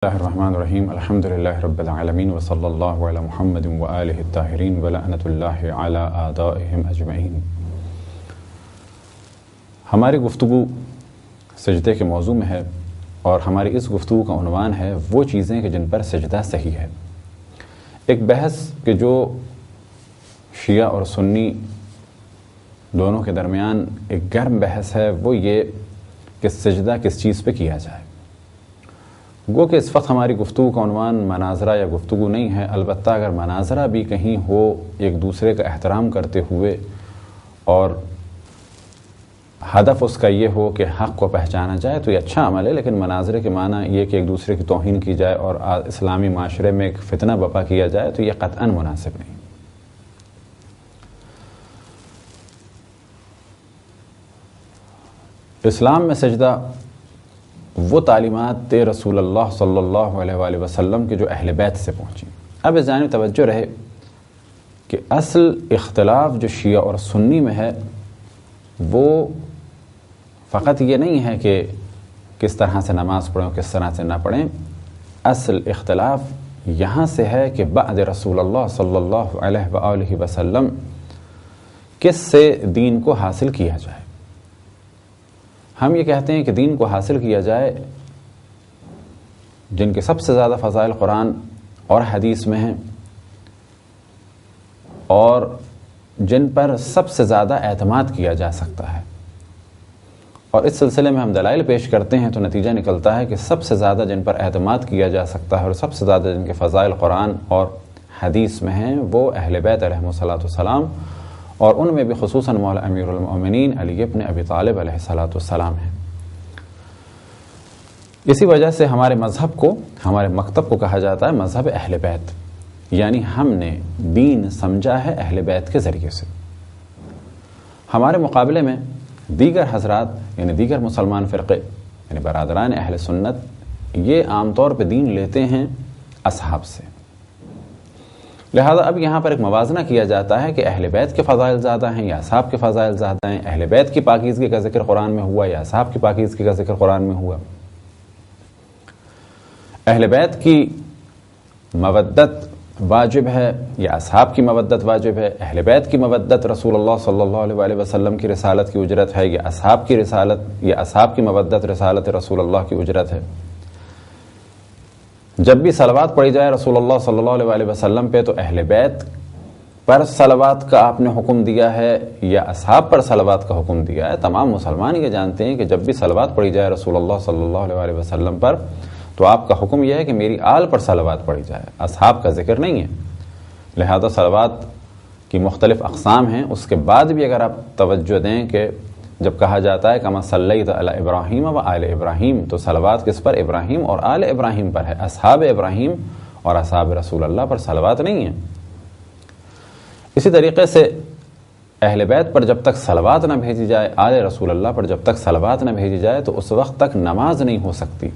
اللہ الرحمن الرحیم الحمد للہ رب العالمین وصلی اللہ علی محمد وآلہ الطاہرین ولعنۃ اللہ علی اعدائہم اجمعین۔ ہماری گفتگو سجدے کے موضوع میں ہے اور ہماری اس گفتگو کا عنوان ہے وہ چیزیں کہ جن پر سجدہ صحیح ہے۔ ایک بحث کہ جو شیعہ اور سنی دونوں کے درمیان ایک گرم بحث ہے وہ یہ کہ سجدہ کس چیز پہ کیا جائے۔ گو کہ اس وقت ہماری گفتگو کا عنوان مناظرہ یا گفتگو نہیں ہے، البتہ اگر مناظرہ بھی کہیں ہو ایک دوسرے کا احترام کرتے ہوئے اور ہدف اس کا یہ ہو کہ حق کو پہچانا جائے تو یہ اچھا عمل ہے، لیکن مناظرے کے معنی یہ کہ ایک دوسرے کی توہین کی جائے اور اسلامی معاشرے میں ایک فتنہ بپا کیا جائے تو یہ قطعاً مناسب نہیں۔ اسلام میں سجدہ وہ تعلیمات رسول اللہ صلی اللہ علیہ وآلہ وسلم کے جو اہل بیت سے پہنچیں۔ اب اس جانب توجہ رہے کہ اصل اختلاف جو شیعہ اور سنی میں ہے وہ فقط یہ نہیں ہے کہ کس طرح سے نماز پڑھیں اور کس طرح سے نہ پڑھیں، اصل اختلاف یہاں سے ہے کہ بعد رسول اللہ صلی اللہ علیہ وآلہ وسلم کس سے دین کو حاصل کیا جائے۔ ہم یہ کہتے ہیں کہ دین کو حاصل کیا جائے جن کے سب سے زیادہ فضائل قرآن اور حدیث میں ہیں اور جن پر سب سے زیادہ اعتماد کیا جا سکتا ہے، اور اس سلسلے میں ہم دلائل پیش کرتے ہیں تو نتیجہ نکلتا ہے کہ سب سے زیادہ جن پر اعتماد کیا جا سکتا ہے اور سب سے زیادہ جن کے فضائل قرآن اور حدیث میں ہیں وہ اہل بیت علیہم الصلاۃ والسلام، اور ان میں بھی خصوصاً مولا امیر المؤمنین علی ابن ابی طالب علیہ الصلاۃ والسلام ہیں۔ اسی وجہ سے ہمارے مذہب کو، ہمارے مکتب کو کہا جاتا ہے مذہب اہل بیت، یعنی ہم نے دین سمجھا ہے اہل بیت کے ذریعے سے۔ ہمارے مقابلے میں دیگر حضرات یعنی دیگر مسلمان فرقے یعنی برادران اہل سنت یہ عام طور پہ دین لیتے ہیں اصحاب سے۔ لہذا اب یہاں پر ایک موازنہ کیا جاتا ہے کہ اہل بیت کے فضائل زیادہ ہیں یا اصحاب کے فضائل زیادہ ہیں، اہل بیت کی پاکیزگی کا ذکر قرآن میں ہوا یا اصحاب کی پاکیزگی کا ذکر قرآن میں ہوا۔ اہل بیت کی مودت واجب ہے یا اصحاب کی مودت واجب ہے، اہل بیت کی مودت رسول اللہ صلی اللہ علیہ وآلہ وسلم کی رسالت کی اجرت ہے یا اصحاب کی رسالت یا اصحاب کی مودت رسالت رسول اللہ کی اجرت ہے۔ جب بھی صلوات پڑھی جائے رسول اللہ صلی اللہ علیہ وآلہ وسلم پہ تو اہل بیت پر صلوات کا آپ نے حکم دیا ہے یا اصحاب پر صلوات کا حکم دیا ہے۔ تمام مسلمان یہ جانتے ہیں کہ جب بھی صلوات پڑھی جائے رسول اللہ صلی اللہ علیہ وآلہ وسلم پر تو آپ کا حکم یہ ہے کہ میری آل پر صلوات پڑھی جائے، اصحاب کا ذکر نہیں ہے۔ لہذا صلوات کی مختلف اقسام ہیں، اس کے بعد بھی اگر آپ توجہ دیں کہ جب کہا جاتا ہے کما صلیت علی ابراہیم و آل ابراہیم تو صلوات کس پر؟ ابراہیم اور آل ابراہیم پر ہے، اصحاب ابراہیم اور اصحاب رسول اللہ پر صلوات نہیں ہے۔ اسی طریقے سے اہل بیت پر جب تک صلوات نہ بھیجی جائے، آل رسول اللہ پر جب تک صلوات نہ بھیجی جائے تو اس وقت تک نماز نہیں ہو سکتی،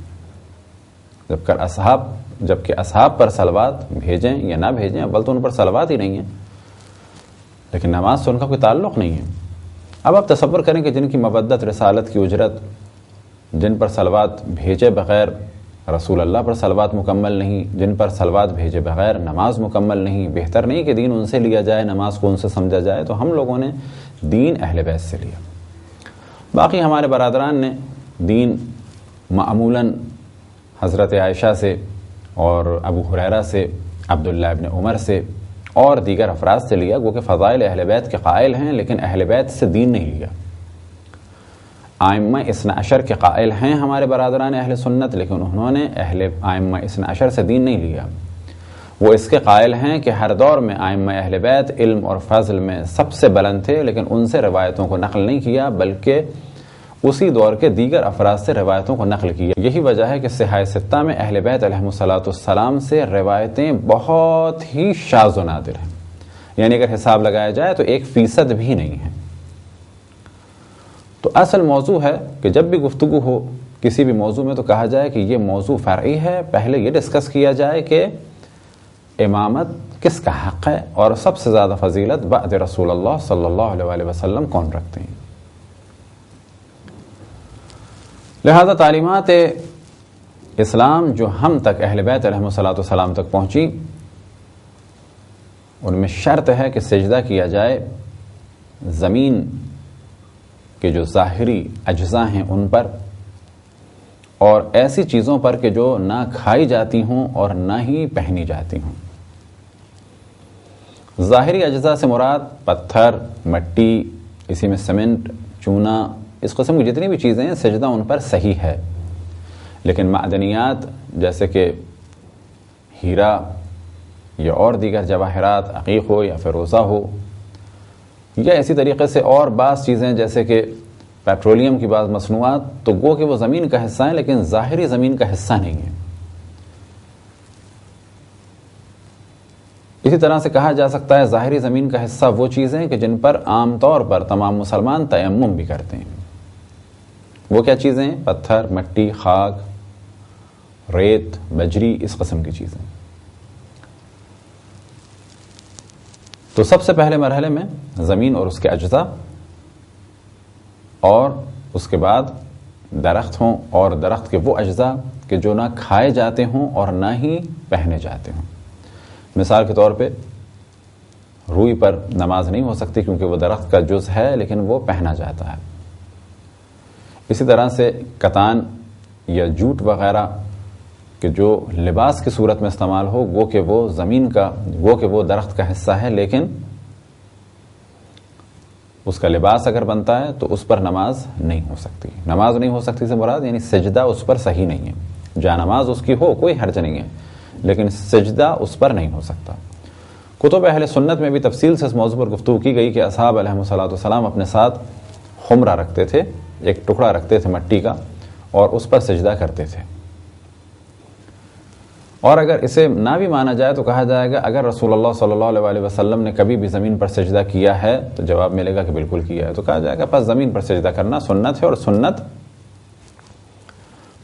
جبکہ اصحاب پر صلوات بھیجیں یا نہ بھیجیں، اول تو ان پر صلوات ہی نہیں ہے لیکن نماز سے ان کا کوئی تعلق نہیں ہے۔ اب آپ تصور کریں کہ جن کی مودت رسالت کی اجرت، جن پر صلوات بھیجے بغیر رسول اللہ پر صلوات مکمل نہیں، جن پر صلوات بھیجے بغیر نماز مکمل نہیں، بہتر نہیں کہ دین ان سے لیا جائے، نماز کو ان سے سمجھا جائے، تو ہم لوگوں نے دین اہل بیت سے لیا۔ باقی ہمارے برادران نے دین معمولاً حضرت عائشہ سے اور ابو ہریرہ سے، عبداللہ ابن عمر سے اور دیگر افراد سے لیا، وہ کہ فضائل اہل بیت کے قائل ہیں لیکن اہل بیت سے دین نہیں لیا۔ ائمہ اثنا عشر کے قائل ہیں ہمارے برادران اہل سنت، لیکن انہوں نے ائمہ اثنا عشر سے دین نہیں لیا۔ وہ اس کے قائل ہیں کہ ہر دور میں ائمہ اہل بیت علم اور فضل میں سب سے بلند تھے، لیکن ان سے روایتوں کو نقل نہیں کیا بلکہ اسی دور کے دیگر افراد سے روایتوں کو نقل کیا۔ یہی وجہ ہے کہ صحاح ستہ میں اہل بیت علیہم الصلاۃ والسلام سے روایتیں بہت ہی شاذ و نادر ہیں، یعنی اگر حساب لگایا جائے تو 1% بھی نہیں ہے۔ تو اصل موضوع ہے کہ جب بھی گفتگو ہو کسی بھی موضوع میں تو کہا جائے کہ یہ موضوع فرعی ہے، پہلے یہ ڈسکس کیا جائے کہ امامت کس کا حق ہے اور سب سے زیادہ فضیلت بعد رسول اللہ صلی اللہ علیہ وآلہ وسلم کون رکھتے ہیں۔ لہذا تعلیمات اسلام جو ہم تک اہل بیت علیہم الصلوۃ والسلام تک پہنچی ان میں شرط ہے کہ سجدہ کیا جائے زمین کے جو ظاہری اجزاء ہیں ان پر، اور ایسی چیزوں پر کہ جو نہ کھائی جاتی ہوں اور نہ ہی پہنی جاتی ہوں۔ ظاہری اجزاء سے مراد پتھر، مٹی، اسی میں سیمنٹ، چونا، اس قسم کی جتنی بھی چیزیں ہیں سجدہ ان پر صحیح ہے، لیکن معدنیات جیسے کہ ہیرا یا اور دیگر جواہرات، عقیق ہو یا فیروزہ ہو، یا اسی طریقے سے اور بعض چیزیں جیسے کہ پیٹرولیم کی بعض مصنوعات، تو گو کہ وہ زمین کا حصہ ہیں لیکن ظاہری زمین کا حصہ نہیں ہے۔ اسی طرح سے کہا جا سکتا ہے ظاہری زمین کا حصہ وہ چیزیں کہ جن پر عام طور پر تمام مسلمان تیمم بھی کرتے ہیں۔ وہ کیا چیزیں؟ پتھر، مٹی، خاک، ریت، بجری، اس قسم کی چیزیں۔ تو سب سے پہلے مرحلے میں زمین اور اس کے اجزاء، اور اس کے بعد درخت ہوں، اور درخت کے وہ اجزاء کہ جو نہ کھائے جاتے ہوں اور نہ ہی پہنے جاتے ہوں۔ مثال کے طور پہ روئی پر نماز نہیں ہو سکتی کیونکہ وہ درخت کا جز ہے لیکن وہ پہنا جاتا ہے۔ اسی طرح سے کتان یا جوٹ وغیرہ کہ جو لباس کی صورت میں استعمال ہو، وہ کہ وہ زمین کا، وہ کہ وہ درخت کا حصہ ہے لیکن اس کا لباس اگر بنتا ہے تو اس پر نماز نہیں ہو سکتی۔ نماز نہیں ہو سکتی سے مراد یعنی سجدہ اس پر صحیح نہیں ہے۔ جا نماز اس کی ہو کوئی حرج نہیں ہے لیکن سجدہ اس پر نہیں ہو سکتا۔ کتب اہل سنت میں بھی تفصیل سے اس موضوع پر گفتگو کی گئی کہ اصحاب علیہم الصلوۃ والسلام اپنے ساتھ خمرہ رکھتے تھے، ایک ٹکڑا رکھتے تھے مٹی کا، اور اس پر سجدہ کرتے تھے۔ اور اگر اسے نہ بھی مانا جائے تو کہا جائے گا اگر رسول اللہ صلی اللہ علیہ وسلم نے کبھی بھی زمین پر سجدہ کیا ہے تو جواب ملے گا کہ بالکل کیا ہے، تو کہا جائے گا پس زمین پر سجدہ کرنا سنت ہے اور سنت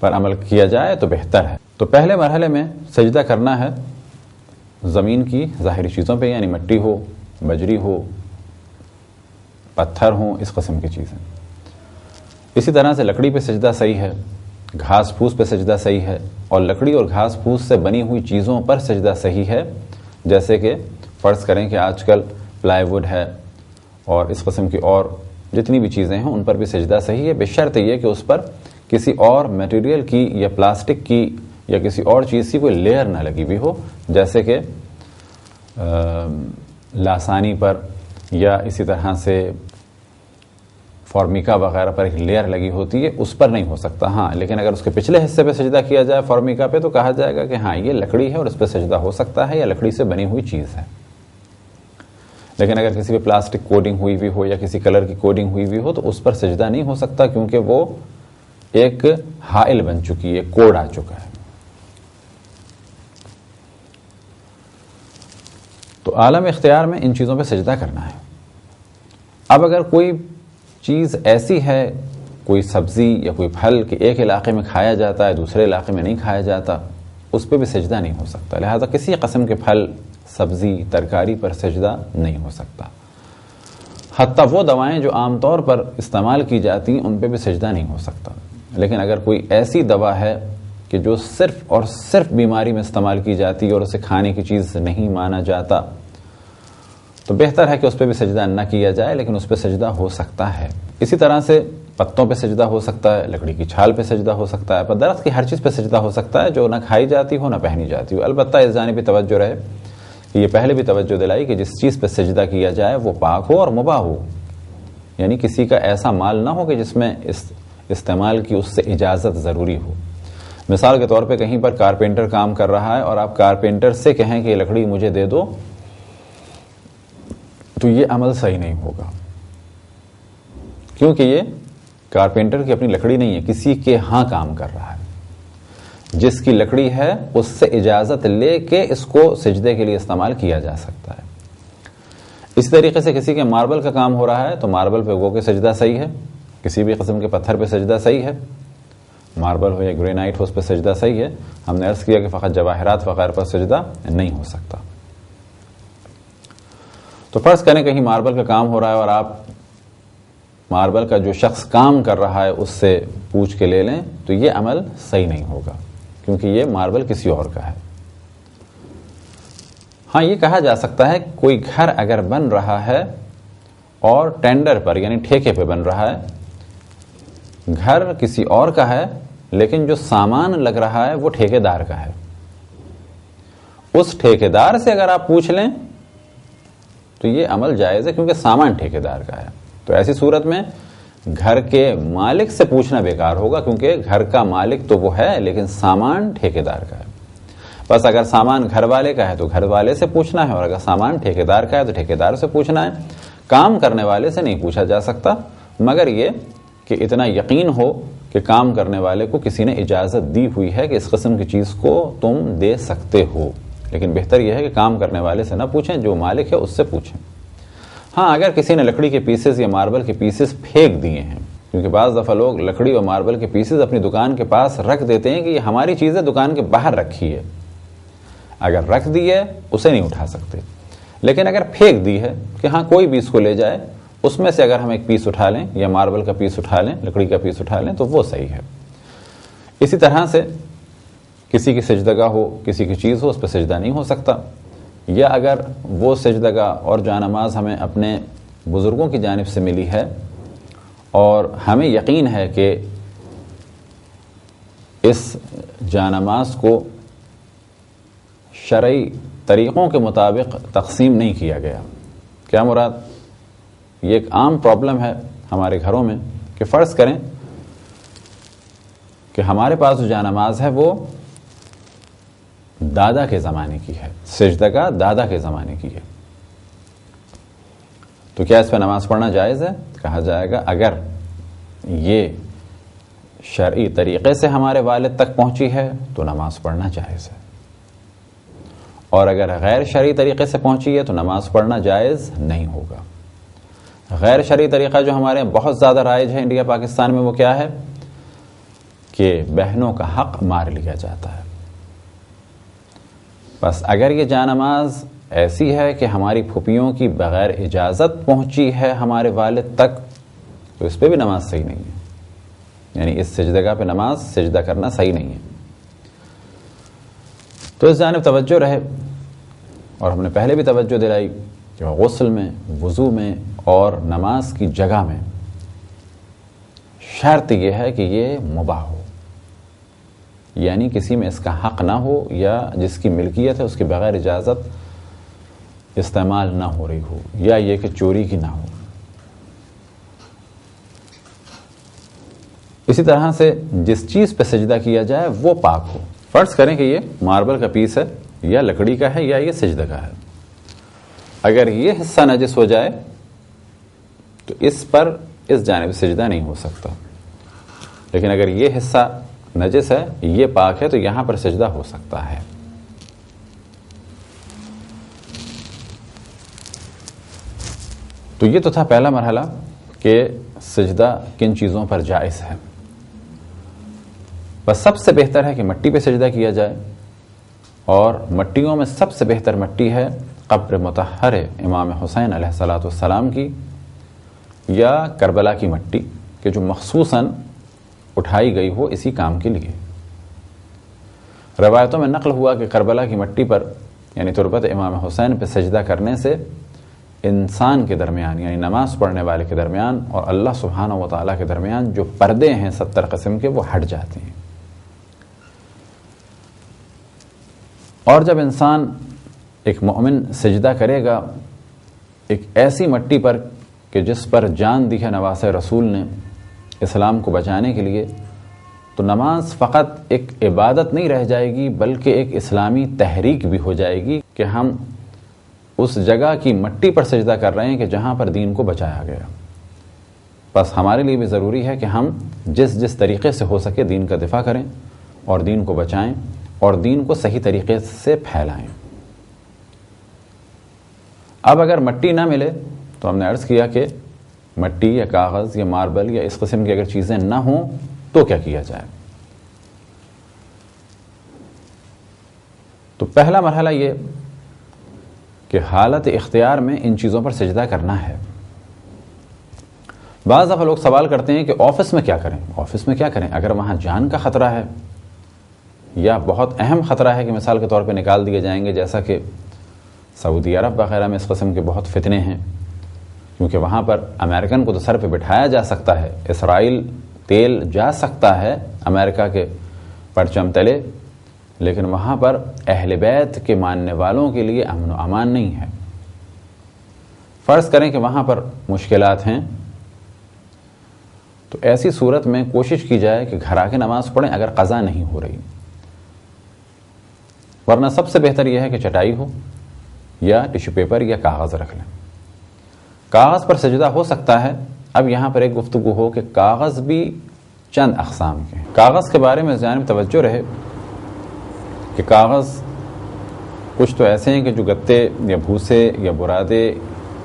پر عمل کیا جائے تو بہتر ہے۔ تو پہلے مرحلے میں سجدہ کرنا ہے زمین کی ظاہری چیزوں پہ، یعنی مٹی ہو، بجری ہو، پتھر ہوں، اس قسم کی چیزیں۔ اسی طرح سے لکڑی پہ سجدہ صحیح ہے، گھاس پھوس پہ سجدہ صحیح ہے، اور لکڑی اور گھاس پھوس سے بنی ہوئی چیزوں پر سجدہ صحیح ہے، جیسے کہ فرض کریں کہ آج کل پلائی ووڈ ہے اور اس قسم کی اور جتنی بھی چیزیں ہیں ان پر بھی سجدہ صحیح ہے، بشرط یہ کہ اس پر کسی اور میٹیریل کی یا پلاسٹک کی یا کسی اور چیز کی کوئی لیئر نہ لگی ہوئی ہو، جیسے کہ لاسانی پر یا اسی طرح سے فارمیکا وغیرہ پر ایک لیئر لگی ہوتی ہے، اس پر نہیں ہو سکتا۔ ہاں لیکن اگر اس کے پچھلے حصے پہ سجدہ کیا جائے فارمیکا پہ تو کہا جائے گا کہ ہاں یہ لکڑی ہے اور اس پہ سجدہ ہو سکتا ہے یا لکڑی سے بنی ہوئی چیز ہے۔ لیکن اگر کسی پہ پلاسٹک کوڈنگ ہوئی ہوئی ہو یا کسی کلر کی کوڈنگ ہوئی ہوئی ہو تو اس پر سجدہ نہیں ہو سکتا، کیونکہ وہ ایک حائل بن چکی ہے، کوڈ آ چکا ہے۔ تو عالم اختیار میں ان چیزوں پہ سجدہ کرنا ہے۔ اب اگر کوئی چیز ایسی ہے، کوئی سبزی یا کوئی پھل کہ ایک علاقے میں کھایا جاتا ہے دوسرے علاقے میں نہیں کھایا جاتا، اس پہ بھی سجدہ نہیں ہو سکتا، لہذا کسی قسم کے پھل، سبزی، ترکاری پر سجدہ نہیں ہو سکتا۔ حتیٰ وہ دوائیں جو عام طور پر استعمال کی جاتی ہیں ان پہ بھی سجدہ نہیں ہو سکتا۔ لیکن اگر کوئی ایسی دوا ہے کہ جو صرف اور صرف بیماری میں استعمال کی جاتی ہے اور اسے کھانے کی چیز نہیں مانا جاتا، تو بہتر ہے کہ اس پہ بھی سجدہ نہ کیا جائے، لیکن اس پہ سجدہ ہو سکتا ہے۔ اسی طرح سے پتوں پہ سجدہ ہو سکتا ہے، لکڑی کی چھال پہ سجدہ ہو سکتا ہے، پر درخت کی ہر چیز پہ سجدہ ہو سکتا ہے جو نہ کھائی جاتی ہو نہ پہنی جاتی ہو۔ البتہ اس جانب بھی توجہ رہے کہ یہ پہلے بھی توجہ دلائی کہ جس چیز پہ سجدہ کیا جائے وہ پاک ہو اور مباح ہو، یعنی کسی کا ایسا مال نہ ہو کہ جس میں استعمال کی اس سے اجازت ضروری ہو۔ مثال کے طور پہ کہیں پر کارپینٹر کام کر رہا ہے اور آپ کارپینٹر سے کہیں کہ یہ لکڑی مجھے دے دو، تو یہ عمل صحیح نہیں ہوگا، کیونکہ یہ کارپینٹر کی اپنی لکڑی نہیں ہے، کسی کے ہاں کام کر رہا ہے، جس کی لکڑی ہے اس سے اجازت لے کے اس کو سجدے کے لیے استعمال کیا جا سکتا ہے۔ اسی طریقے سے کسی کے ماربل کا کام ہو رہا ہے تو ماربل پہ گو کے سجدہ صحیح ہے، کسی بھی قسم کے پتھر پہ سجدہ صحیح ہے، ماربل ہو یا گرینائٹ ہو اس پہ سجدہ صحیح ہے۔ ہم نے عرض کیا کہ فقط جواہرات وغیرہ پر سجدہ نہیں ہو سکتا۔ تو فرض کریں کہیں ماربل کا کام ہو رہا ہے اور آپ ماربل کا جو شخص کام کر رہا ہے اس سے پوچھ کے لے لیں تو یہ عمل صحیح نہیں ہوگا، کیونکہ یہ ماربل کسی اور کا ہے۔ ہاں یہ کہا جا سکتا ہے کوئی گھر اگر بن رہا ہے اور ٹینڈر پر یعنی ٹھیکے پہ بن رہا ہے، گھر کسی اور کا ہے لیکن جو سامان لگ رہا ہے وہ ٹھیکیدار کا ہے، اس ٹھیکیدار سے اگر آپ پوچھ لیں تو یہ عمل جائز ہے کیونکہ سامان ٹھیکیدار کا ہے۔ تو ایسی صورت میں گھر کے مالک سے پوچھنا بیکار ہوگا کیونکہ گھر کا مالک تو وہ ہے لیکن سامان ٹھیکیدار کا ہے۔ بس اگر سامان گھر والے کا ہے تو گھر والے سے پوچھنا ہے، اور اگر سامان ٹھیکیدار کا ہے تو ٹھیکیدار سے پوچھنا ہے۔ کام کرنے والے سے نہیں پوچھا جا سکتا مگر یہ کہ اتنا یقین ہو کہ کام کرنے والے کو کسی نے اجازت دی ہوئی ہے کہ اس قسم کی چیز کو تم دے سکتے ہو، لیکن بہتر یہ ہے کہ کام کرنے والے سے نہ پوچھیں، جو مالک ہے اس سے پوچھیں۔ ہاں اگر کسی نے لکڑی کے پیسز یا ماربل کے پیسز پھینک دیے ہیں، کیونکہ بعض دفعہ لوگ لکڑی اور ماربل کے پیسز اپنی دکان کے پاس رکھ دیتے ہیں کہ یہ ہماری چیزیں دکان کے باہر رکھی ہے، اگر رکھ دی ہے اسے نہیں اٹھا سکتے، لیکن اگر پھینک دی ہے کہ ہاں کوئی بھی اس کو لے جائے، اس میں سے اگر ہم ایک پیس اٹھا لیں یا ماربل کا پیس اٹھا لیں، لکڑی کا پیس اٹھا لیں تو وہ صحیح ہے۔ اسی طرح سے کسی کی سجدگاہ ہو، کسی کی چیز ہو، اس پہ سجدہ نہیں ہو سکتا، یا اگر وہ سجدگاہ اور جانماز ہمیں اپنے بزرگوں کی جانب سے ملی ہے اور ہمیں یقین ہے کہ اس جانماز کو شرعی طریقوں کے مطابق تقسیم نہیں کیا گیا۔ کیا مراد؟ یہ ایک عام پرابلم ہے ہمارے گھروں میں کہ فرض کریں کہ ہمارے پاس جو جانماز ہے وہ دادا کے زمانے کی ہے، سجدگاہ دادا کے زمانے کی ہے، تو کیا اس پہ نماز پڑھنا جائز ہے؟ کہا جائے گا اگر یہ شرعی طریقے سے ہمارے والد تک پہنچی ہے تو نماز پڑھنا جائز ہے، اور اگر غیر شرعی طریقے سے پہنچی ہے تو نماز پڑھنا جائز نہیں ہوگا۔ غیر شرعی طریقہ جو ہمارے بہت زیادہ رائج ہے انڈیا پاکستان میں، وہ کیا ہے کہ بہنوں کا حق مار لیا جاتا ہے۔ بس اگر یہ جانماز ایسی ہے کہ ہماری پھوپھیوں کی بغیر اجازت پہنچی ہے ہمارے والد تک تو اس پہ بھی نماز صحیح نہیں ہے، یعنی اس سجدگاہ پہ نماز سجدہ کرنا صحیح نہیں ہے۔ تو اس جانب توجہ رہے، اور ہم نے پہلے بھی توجہ دلائی کہ غسل میں، وضو میں اور نماز کی جگہ میں شرط یہ ہے کہ یہ مباح ہو، یعنی کسی میں اس کا حق نہ ہو یا جس کی ملکیت ہے اس کے بغیر اجازت استعمال نہ ہو رہی ہو، یا یہ کہ چوری کی نہ ہو۔ اسی طرح سے جس چیز پہ سجدہ کیا جائے وہ پاک ہو۔ فرض کریں کہ یہ ماربل کا پیس ہے یا لکڑی کا ہے یا یہ سجدگاہ ہے، اگر یہ حصہ نجس ہو جائے تو اس پر اس جانب سجدہ نہیں ہو سکتا، لیکن اگر یہ حصہ نجس ہے، یہ پاک ہے، تو یہاں پر سجدہ ہو سکتا ہے۔ تو یہ تو تھا پہلا مرحلہ کہ سجدہ کن چیزوں پر جائز ہے۔ بس سب سے بہتر ہے کہ مٹی پہ سجدہ کیا جائے، اور مٹیوں میں سب سے بہتر مٹی ہے قبر مطہر امام حسین علیہ الصلوۃ والسلام کی، یا کربلا کی مٹی کہ جو مخصوصاً اٹھائی گئی ہو اسی کام کے لیے۔ روایتوں میں نقل ہوا کہ کربلا کی مٹی پر یعنی تربت امام حسین پہ سجدہ کرنے سے انسان کے درمیان یعنی نماز پڑھنے والے کے درمیان اور اللہ سبحانہ و تعالیٰ کے درمیان جو پردے ہیں 70 قسم کے وہ ہٹ جاتے ہیں۔ اور جب انسان ایک مومن سجدہ کرے گا ایک ایسی مٹی پر کہ جس پر جان دی ہے نواسۂ رسول نے اسلام کو بچانے کے لیے، تو نماز فقط ایک عبادت نہیں رہ جائے گی بلکہ ایک اسلامی تحریک بھی ہو جائے گی کہ ہم اس جگہ کی مٹی پر سجدہ کر رہے ہیں کہ جہاں پر دین کو بچایا گیا۔ بس ہمارے لیے بھی ضروری ہے کہ ہم جس طریقے سے ہو سکے دین کا دفاع کریں اور دین کو بچائیں اور دین کو صحیح طریقے سے پھیلائیں۔ اب اگر مٹی نہ ملے تو ہم نے عرض کیا کہ مٹی یا کاغذ یا ماربل یا اس قسم کی اگر چیزیں نہ ہوں تو کیا کیا جائے؟ تو پہلا مرحلہ یہ کہ حالت اختیار میں ان چیزوں پر سجدہ کرنا ہے۔ بعض دفعہ لوگ سوال کرتے ہیں کہ آفس میں کیا کریں؟ آفس میں کیا کریں اگر وہاں جان کا خطرہ ہے؟ یا بہت اہم خطرہ ہے کہ مثال کے طور پہ نکال دیے جائیں گے، جیسا کہ سعودی عرب وغیرہ میں اس قسم کے بہت فتنے ہیں، کیونکہ وہاں پر امریکن کو تو سر پہ بٹھایا جا سکتا ہے، اسرائیل تیل جا سکتا ہے امریکہ کے پرچم تلے، لیکن وہاں پر اہل بیت کے ماننے والوں کے لیے امن و امان نہیں ہے۔ فرض کریں کہ وہاں پر مشکلات ہیں، تو ایسی صورت میں کوشش کی جائے کہ گھر آ کے نماز پڑھیں اگر قضا نہیں ہو رہی، ورنہ سب سے بہتر یہ ہے کہ چٹائی ہو یا ٹیشو پیپر یا کاغذ رکھ لیں۔ کاغذ پر سجدہ ہو سکتا ہے۔ اب یہاں پر ایک گفتگو ہو کہ کاغذ بھی چند اقسام کے ہیں۔ کاغذ کے بارے میں جانب توجہ رہے کہ کاغذ کچھ تو ایسے ہیں کہ جو گتے یا بھوسے یا برادے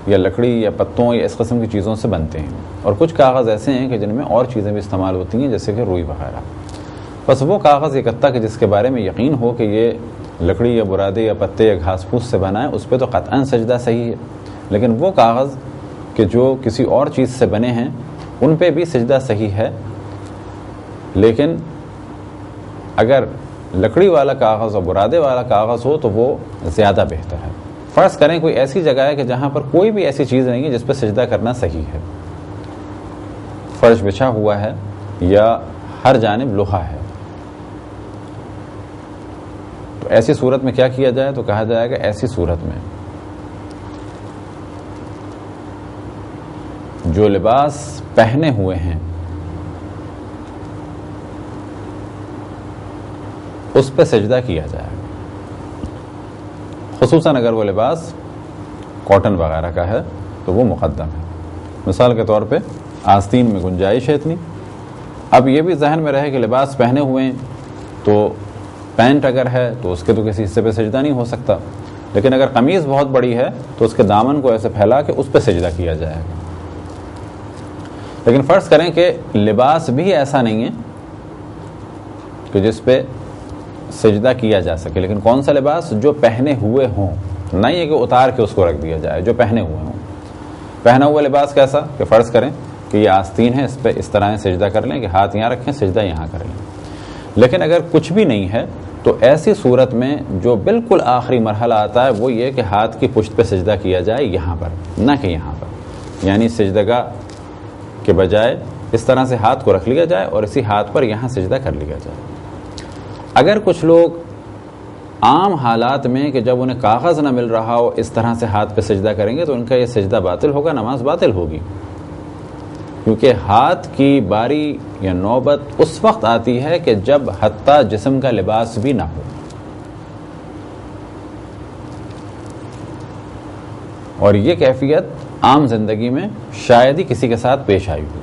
یا لکڑی یا پتوں یا اس قسم کی چیزوں سے بنتے ہیں، اور کچھ کاغذ ایسے ہیں کہ جن میں اور چیزیں بھی استعمال ہوتی ہیں، جیسے کہ روئی وغیرہ۔ بس وہ کاغذ یا گتا کہ جس کے بارے میں یقین ہو کہ یہ لکڑی یا برادے یا پتے یا گھاس پھوس سے بنا ہے، اس پہ تو قطعاً سجدہ صحیح ہے، لیکن وہ کاغذ کہ جو کسی اور چیز سے بنے ہیں ان پہ بھی سجدہ صحیح ہے، لیکن اگر لکڑی والا کاغذ اور برادے والا کاغذ ہو تو وہ زیادہ بہتر ہے۔ فرض کریں کوئی ایسی جگہ ہے کہ جہاں پر کوئی بھی ایسی چیز نہیں ہے جس پہ سجدہ کرنا صحیح ہے، فرش بچھا ہوا ہے یا ہر جانب لوہا ہے، تو ایسی صورت میں کیا کیا جائے؟ تو کہا جائے گا ایسی صورت میں جو لباس پہنے ہوئے ہیں اس پہ سجدہ کیا جائے گا، خصوصاً اگر وہ لباس کاٹن وغیرہ کا ہے تو وہ مقدم ہے۔ مثال کے طور پہ آستین میں گنجائش ہے اتنی، اب یہ بھی ذہن میں رہے کہ لباس پہنے ہوئے ہیں تو پینٹ اگر ہے تو اس کے تو کسی حصے پہ سجدہ نہیں ہو سکتا، لیکن اگر قمیض بہت بڑی ہے تو اس کے دامن کو ایسے پھیلا کے اس پہ سجدہ کیا جائے گا۔ لیکن فرض کریں کہ لباس بھی ایسا نہیں ہے کہ جس پہ سجدہ کیا جا سکے، لیکن کون سا لباس؟ جو پہنے ہوئے ہوں، نہیں ہے کہ اتار کے اس کو رکھ دیا جائے، جو پہنے ہوئے ہوں۔ پہنا ہوا لباس کیسا کہ فرض کریں کہ یہ آستین ہے، اس پہ اس طرح سجدہ کر لیں کہ ہاتھ یہاں رکھیں، سجدہ یہاں کر لیں۔ لیکن اگر کچھ بھی نہیں ہے تو ایسی صورت میں جو بالکل آخری مرحلہ آتا ہے وہ یہ کہ ہاتھ کی پشت پہ سجدہ کیا جائے، یہاں پر نہ کہ یہاں پر، یعنی سجدگاہ کے بجائے اس طرح سے ہاتھ کو رکھ لیا جائے اور اسی ہاتھ پر یہاں سجدہ کر لیا جائے۔ اگر کچھ لوگ عام حالات میں کہ جب انہیں کاغذ نہ مل رہا ہو اس طرح سے ہاتھ پہ سجدہ کریں گے تو ان کا یہ سجدہ باطل ہوگا، نماز باطل ہوگی، کیونکہ ہاتھ کی باری یا نوبت اس وقت آتی ہے کہ جب حتیٰ جسم کا لباس بھی نہ ہو، اور یہ کیفیت عام زندگی میں شاید ہی کسی کے ساتھ پیش آئی ہو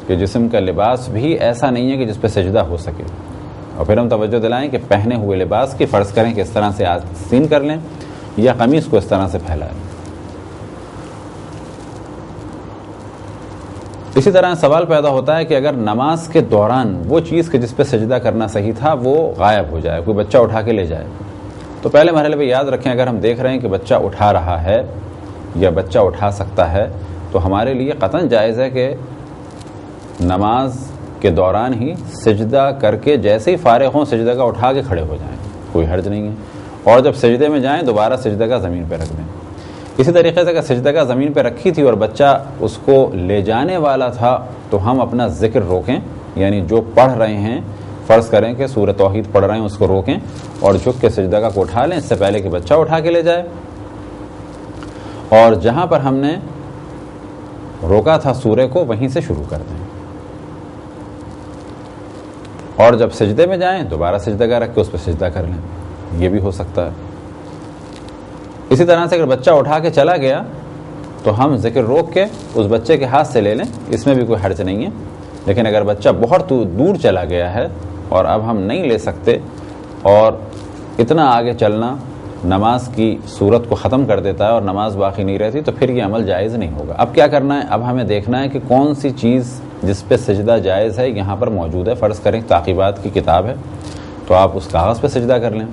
کہ جسم کا لباس بھی ایسا نہیں ہے کہ جس پہ سجدہ ہو سکے۔ اور پھر ہم توجہ دلائیں کہ پہنے ہوئے لباس کی فرض کریں کہ اس طرح سے آستین کر لیں یا قمیص کو اس طرح سے پھیلائیں۔ اسی طرح سوال پیدا ہوتا ہے کہ اگر نماز کے دوران وہ چیز کہ جس پہ سجدہ کرنا صحیح تھا وہ غائب ہو جائے، کوئی بچہ اٹھا کے لے جائے، تو پہلے مرحلے پہ یاد رکھیں اگر ہم دیکھ رہے ہیں کہ بچہ اٹھا رہا ہے یا بچہ اٹھا سکتا ہے تو ہمارے لیے قطعاً جائز ہے کہ نماز کے دوران ہی سجدہ کر کے جیسے ہی فارغ ہوں سجدہ کا اٹھا کے کھڑے ہو جائیں، کوئی حرج نہیں ہے، اور جب سجدے میں جائیں دوبارہ سجدہ کا زمین پہ رکھ دیں۔ اسی طریقے سے اگر سجدہ کا زمین پہ رکھی تھی اور بچہ اس کو لے جانے والا تھا تو ہم اپنا ذکر روکیں، یعنی جو پڑھ رہے ہیں فرض کریں کہ سورہ توحید پڑھ رہے ہیں اس کو روکیں اور جھک کے سجدہ کا کو اٹھا لیں اس سے پہلے کہ بچہ اٹھا کے لے جائے، اور جہاں پر ہم نے روکا تھا سورہ کو وہیں سے شروع کر دیں، اور جب سجدے میں جائیں دوبارہ سجدہ کا رکھ کے اس پہ سجدہ کر لیں، یہ بھی ہو سکتا ہے۔ اسی طرح سے اگر بچہ اٹھا کے چلا گیا تو ہم ذکر روک کے اس بچے کے ہاتھ سے لے لیں، اس میں بھی کوئی حرج نہیں ہے۔ لیکن اگر بچہ بہت دور چلا گیا ہے اور اب ہم نہیں لے سکتے اور اتنا آگے چلنا نماز کی صورت کو ختم کر دیتا ہے اور نماز باقی نہیں رہتی تو پھر یہ عمل جائز نہیں ہوگا۔ اب کیا کرنا ہے؟ اب ہمیں دیکھنا ہے کہ کون سی چیز جس پہ سجدہ جائز ہے یہاں پر موجود ہے۔ فرض کریں تعقیبات کی کتاب ہے تو آپ اس کاغذ پہ سجدہ کر لیں،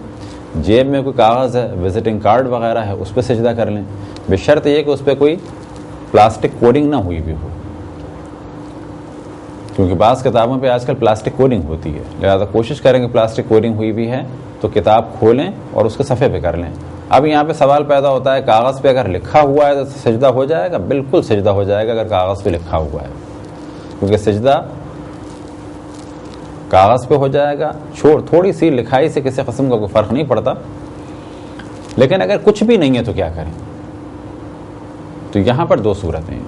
جیب میں کوئی کاغذ ہے، وزٹنگ کارڈ وغیرہ ہے، اس پہ سجدہ کر لیں، بشرط یہ کہ اس پہ کوئی پلاسٹک کوڈنگ نہ ہوئی بھی ہو۔ کیونکہ بعض کتابوں پہ آج کل پلاسٹک کوڈنگ ہوتی ہے، لہٰذا کوشش کریں کہ پلاسٹک کوڈنگ ہوئی بھی ہے تو کتاب کھولیں اور اس کے صفحے پہ کر لیں۔ اب یہاں پہ سوال پیدا ہوتا ہے کاغذ پہ اگر لکھا ہوا ہے تو سجدہ ہو جائے گا؟ بالکل سجدہ ہو جائے گا اگر کاغذ پہ لکھا ہوا ہے، کیونکہ سجدہ کاغذ پہ ہو جائے گا، تھوڑی سی لکھائی سے کسی قسم کا کوئی فرق نہیں پڑتا۔ لیکن اگر کچھ بھی نہیں ہے تو کیا کریں؟ تو یہاں پر دو صورتیں ہیں۔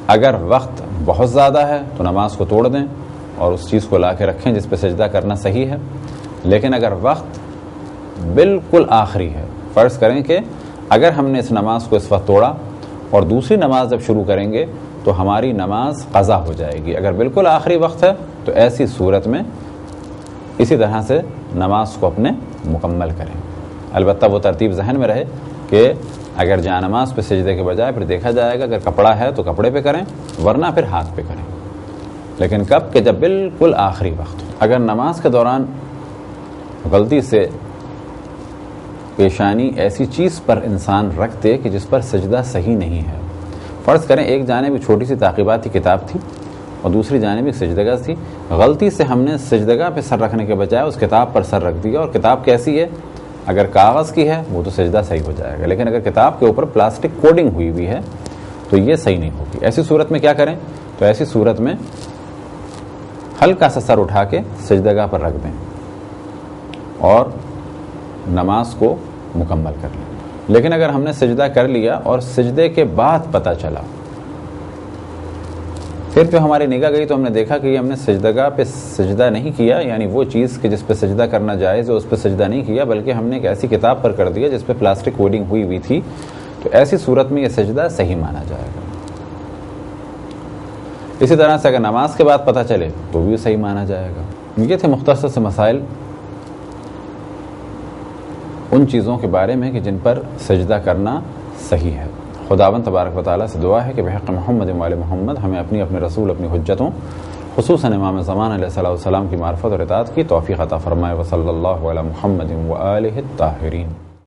اگر وقت بہت زیادہ ہے تو نماز کو توڑ دیں اور اس چیز کو لا کے رکھیں جس پہ سجدہ کرنا صحیح ہے۔ لیکن اگر وقت بالکل آخری ہے، فرض کریں کہ اگر ہم نے اس نماز کو اس وقت توڑا اور دوسری نماز جب شروع کریں گے تو ہماری نماز قضا ہو جائے گی۔ اگر بالکل آخری وقت ہے تو ایسی صورت میں اسی طرح سے نماز کو اپنے مکمل کریں۔ البتہ وہ ترتیب ذہن میں رہے کہ اگر جائے نماز پہ سجدے کے بجائے پھر دیکھا جائے گا اگر کپڑا ہے تو کپڑے پہ کریں، ورنہ پھر ہاتھ پہ کریں۔ لیکن کب؟ کہ جب بالکل آخری وقت ہو۔ اگر نماز کے دوران غلطی سے پیشانی ایسی چیز پر انسان رکھ دے کہ جس پر سجدہ صحیح نہیں ہے، فرض کریں ایک جانب ایک چھوٹی سی تعقیباتی کتاب تھی اور دوسری جانب ایک سجدگاہ تھی، غلطی سے ہم نے سجدگاہ پہ سر رکھنے کے بجائے اس کتاب پر سر رکھ دیا، اور کتاب کیسی ہے؟ اگر کاغذ کی ہے وہ تو سجدہ صحیح ہو جائے گا، لیکن اگر کتاب کے اوپر پلاسٹک کوڈنگ ہوئی ہوئی ہے تو یہ صحیح نہیں ہوگی۔ ایسی صورت میں کیا کریں؟ تو ایسی صورت میں ہلکا سا سر اٹھا کے سجدگاہ پر رکھ دیں اور نماز کو مکمل کر لیں۔ لیکن اگر ہم نے سجدہ کر لیا اور سجدے کے بعد پتہ چلا، پھر جو ہماری نگاہ گئی تو ہم نے دیکھا کہ یہ ہم نے سجدگاہ پہ سجدہ نہیں کیا، یعنی وہ چیز کہ جس پہ سجدہ کرنا جائز ہے اس پہ سجدہ نہیں کیا، بلکہ ہم نے ایک ایسی کتاب پر کر دیا جس پہ پلاسٹک کوڈنگ ہوئی تھی، تو ایسی صورت میں یہ سجدہ صحیح مانا جائے گا۔ اسی طرح سے اگر نماز کے بعد پتہ چلے تو بھی صحیح مانا جائے گا۔ یہ تھے مختصر سے مسائل ان چیزوں کے بارے میں کہ جن پر سجدہ کرنا صحیح ہے۔ خداوند تبارک و تعالیٰ سے دعا ہے کہ بحق محمد و آل محمد ہمیں اپنے رسول اپنی حجتوں خصوصاً امام زمان علیہ السلام کی معرفت اور اطاعت کی توفیق عطا فرمائے۔ وصلی اللہ علی محمد و آلہ الطاہرین۔